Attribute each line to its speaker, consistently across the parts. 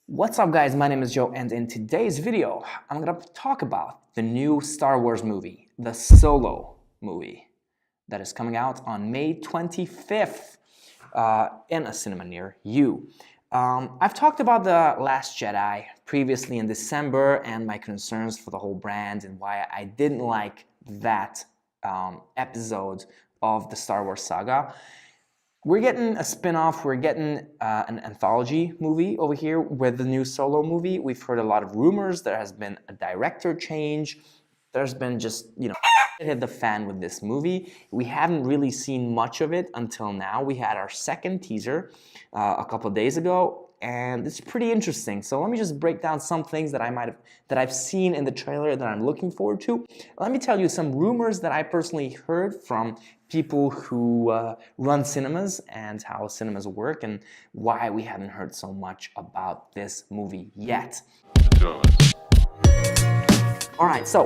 Speaker 1: What's up guys, my name is Joe and in today's video I'm gonna talk about the new Star Wars movie, the Solo movie that is coming out on May 25th in a cinema near you. I've talked about The Last Jedi previously in December and my concerns for the whole brand and why I didn't like that episode of the Star Wars saga. We're getting a spin-off, we're getting an anthology movie over here with the new Solo movie. We've heard a lot of rumors, there has been a director change, there's been just, it hit the fan with this movie. We haven't really seen much of it until now. We had our second teaser a couple of days ago, and it's pretty interesting. So let me just break down some things that I've seen in the trailer that I'm looking forward to. Let me tell you some rumors that I personally heard from people who run cinemas and how cinemas work and why we haven't heard so much about this movie yet. Alright, so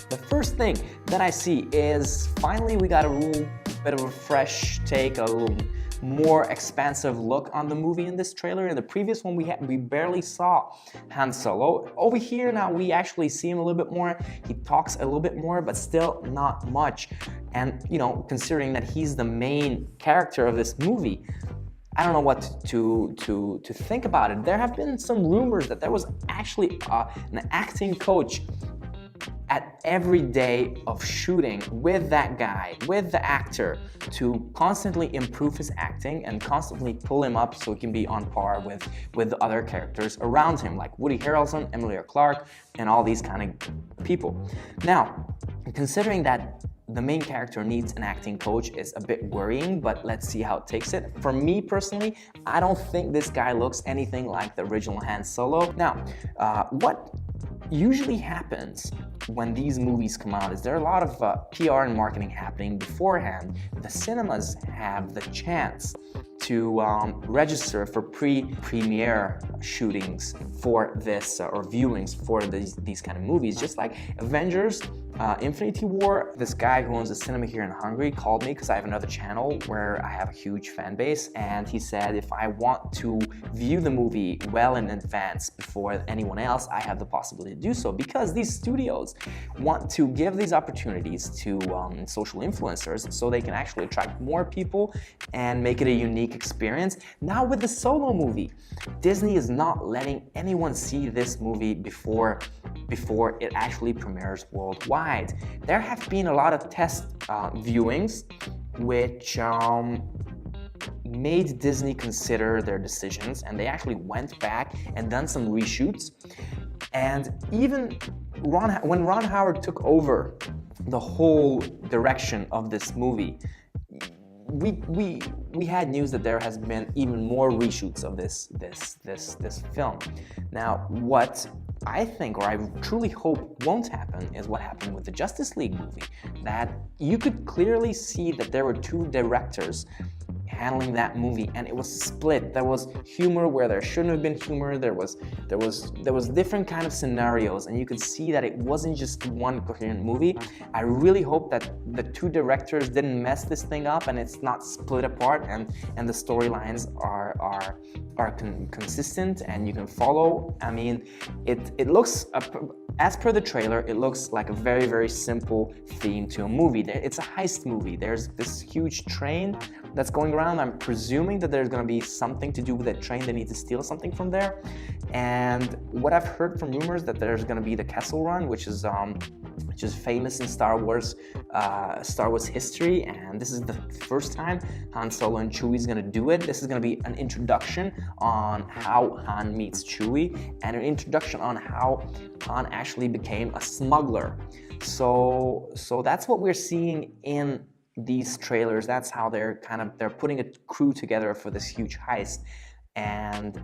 Speaker 1: the first thing that I see is finally we got a little bit of a fresh take, a little more expansive look on the movie in this trailer. In the previous one we barely saw Han Solo. Over here now we actually see him a little bit more. He talks a little bit more, but still not much. And considering that he's the main character of this movie, I don't know what to think about it. There have been some rumors that there was actually an acting coach at every day of shooting with that guy, with the actor, to constantly improve his acting and constantly pull him up so he can be on par with the other characters around him, like Woody Harrelson, Emilia Clarke, and all these kind of people. Now, considering that the main character needs an acting coach is a bit worrying, but let's see how it takes it. For me personally, I don't think this guy looks anything like the original Han Solo. Now, what usually happens when these movies come out is there are a lot of PR and marketing happening beforehand. The cinemas have the chance to register for pre-premiere shootings for this or viewings for these kind of movies, just like Avengers Infinity War. This guy who owns a cinema here in Hungary called me because I have another channel where I have a huge fan base, and he said if I want to view the movie well in advance before anyone else, I have the possibility to do so, because these studios want to give these opportunities to social influencers so they can actually attract more people and make it a unique experience. Now with the Solo movie, Disney is not letting anyone see this movie before it actually premieres worldwide. There have been a lot of test viewings which made Disney consider their decisions, and they actually went back and done some reshoots. And even when Ron Howard took over the whole direction of this movie, we had news that there has been even more reshoots of this film. Now, what I think, or I truly hope won't happen, is what happened with the Justice League movie. That you could clearly see that there were two directors handling that movie, and it was split. There was humor where there shouldn't have been humor. There was different kind of scenarios, and you could see that it wasn't just one coherent movie. I really hope that the two directors didn't mess this thing up and it's not split apart, and the storylines are consistent and you can follow. I mean, it looks, as per the trailer, it looks like a very, very simple theme to a movie. It's a heist movie. There's this huge train that's going around. I'm presuming that there's going to be something to do with that train. They need to steal something from there. And what I've heard from rumors that there's going to be the Kessel Run, which is famous in Star Wars history, and this is the first time Han Solo and Chewie is going to do it. This is going to be an introduction on how Han meets Chewie, and an introduction on how Han actually became a smuggler. So that's what we're seeing in these trailers. That's how they're putting a crew together for this huge heist. And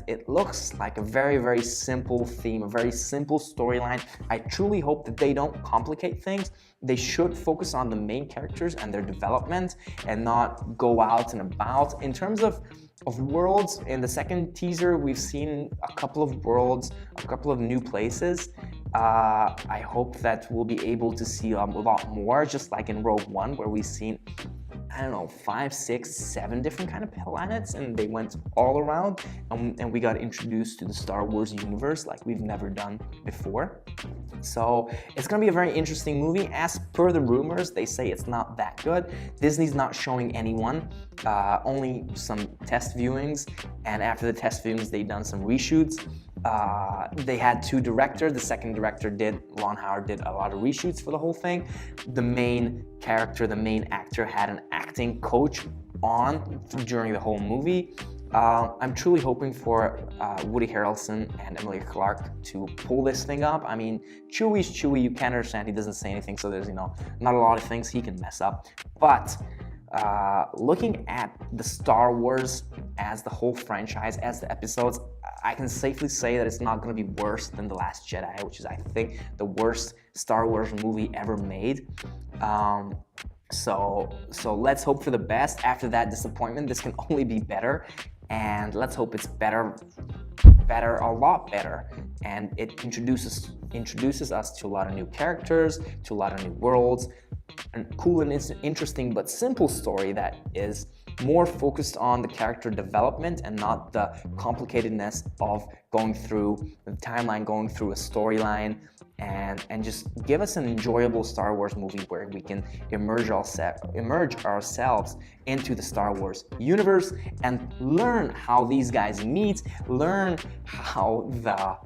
Speaker 1: it looks like a very, very simple theme, a very simple storyline. I truly hope that they don't complicate things. They should focus on the main characters and their development and not go out and about. In terms of worlds, in the second teaser, we've seen a couple of worlds, a couple of new places. I hope that we'll be able to see a lot more, just like in Rogue One, where we've seen I don't know, 5, 6, 7 different kind of planets, and they went all around, and we got introduced to the Star Wars universe like we've never done before. So it's gonna be a very interesting movie. As per the rumors, they say it's not that good. Disney's not showing anyone, only some test viewings, and after the test viewings, they've done some reshoots. They had 2 directors. The second director Ron Howard did a lot of reshoots for the whole thing. The main character, the main actor had an acting coach on during the whole movie. I'm truly hoping for Woody Harrelson and Emilia Clarke to pull this thing up. I mean, Chewie's Chewie, you can't understand, he doesn't say anything, so there's, not a lot of things he can mess up. But looking at the Star Wars as the whole franchise, as the episodes, I can safely say that it's not going to be worse than The Last Jedi, which is, I think, the worst Star Wars movie ever made. So let's hope for the best. After that disappointment, this can only be better, and let's hope it's better, a lot better, and it introduces us to a lot of new characters, to a lot of new worlds, a cool and interesting but simple story that is more focused on the character development and not the complicatedness of going through the timeline, going through a storyline, and just give us an enjoyable Star Wars movie where we can immerse ourselves into the Star Wars universe and learn how these guys meet, learn how the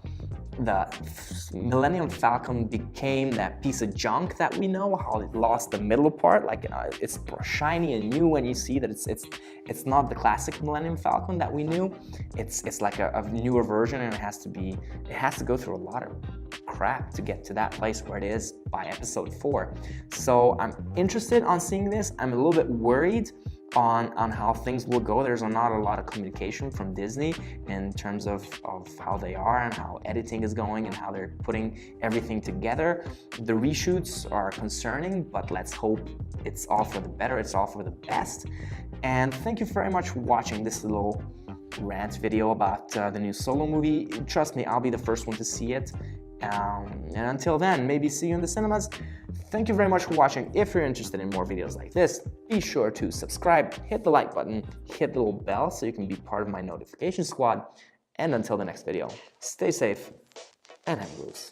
Speaker 1: Millennium Falcon became that piece of junk that we know, how it lost the middle part, like it's shiny and new when you see that it's not the classic Millennium Falcon that we knew. It's like a newer version, and it has to go through a lot of crap to get to that place where it is by episode 4. So I'm interested on seeing this. I'm a little bit worried on how things will go. There's not a lot of communication from Disney in terms of how they are and how editing is going and how they're putting everything together. The reshoots are concerning, but let's hope it's all for the better, it's all for the best. And thank you very much for watching this little rant video about the new Solo movie. Trust me, I'll be the first one to see it. And until then, maybe see you in the cinemas. Thank you very much for watching. If you're interested in more videos like this, be sure to subscribe, hit the like button, hit the little bell so you can be part of my notification squad. And until the next video, stay safe and hang loose.